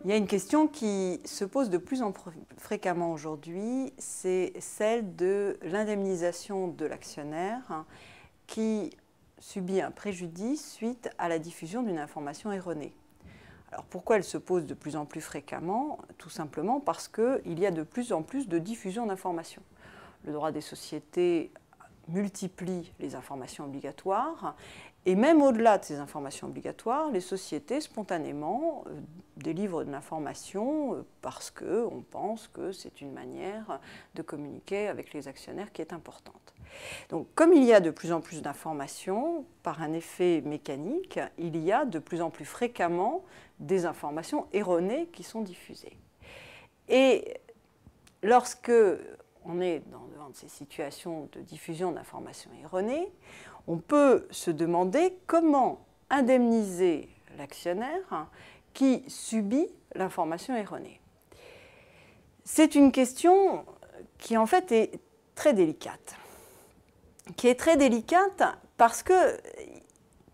Il y a une question qui se pose de plus en plus fréquemment aujourd'hui, c'est celle de l'indemnisation de l'actionnaire qui subit un préjudice suite à la diffusion d'une information erronée. Alors pourquoi elle se pose de plus en plus fréquemment? Tout simplement parce qu'il y a de plus en plus de diffusion d'informations. Le droit des sociétés multiplie les informations obligatoires et même au-delà de ces informations obligatoires, les sociétés spontanément délivrent de l'information parce qu'on pense que c'est une manière de communiquer avec les actionnaires qui est importante. Donc comme il y a de plus en plus d'informations, par un effet mécanique, il y a de plus en plus fréquemment des informations erronées qui sont diffusées. Et lorsque on est devant ces situations de diffusion d'informations erronées, on peut se demander comment indemniser l'actionnaire qui subit l'information erronée. C'est une question qui en fait est très délicate. Parce que,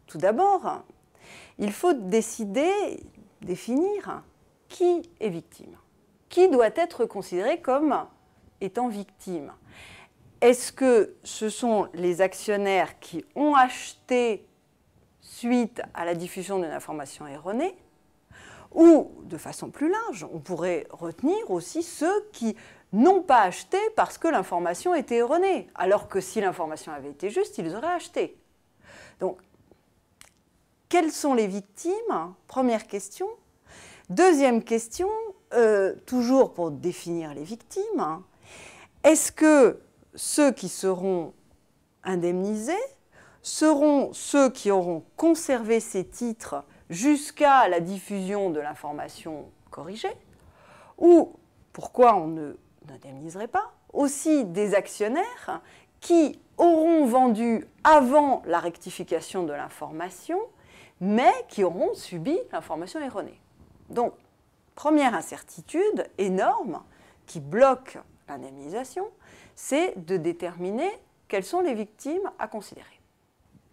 tout d'abord, il faut définir qui est victime. Qui doit être considéré comme étant victime? Est-ce que ce sont les actionnaires qui ont acheté suite à la diffusion d'une information erronée? Ou, de façon plus large, on pourrait retenir aussi ceux qui n'ont pas acheté parce que l'information était erronée, alors que si l'information avait été juste, ils auraient acheté. Donc, quelles sont les victimes? Première question. Deuxième question, toujours pour définir les victimes, est-ce que ceux qui seront indemnisés seront ceux qui auront conservé ces titres jusqu'à la diffusion de l'information corrigée? Ou, pourquoi on n'indemniserait pas aussi des actionnaires qui auront vendu avant la rectification de l'information, mais qui auront subi l'information erronée? Donc, première incertitude énorme qui bloque l'indemnisation, c'est de déterminer quelles sont les victimes à considérer.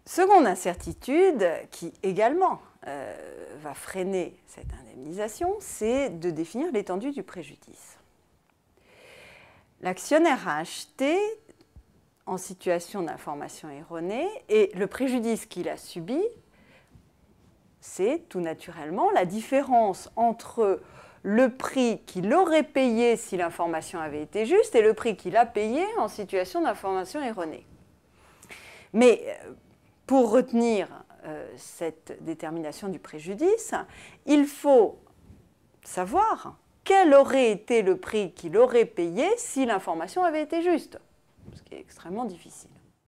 Seconde incertitude qui également va freiner cette indemnisation, c'est de définir l'étendue du préjudice. L'actionnaire a acheté en situation d'information erronée et le préjudice qu'il a subi, c'est tout naturellement la différence entre le prix qu'il aurait payé si l'information avait été juste et le prix qu'il a payé en situation d'information erronée. Mais pour retenir cette détermination du préjudice, il faut savoir quel aurait été le prix qu'il aurait payé si l'information avait été juste, ce qui est extrêmement difficile.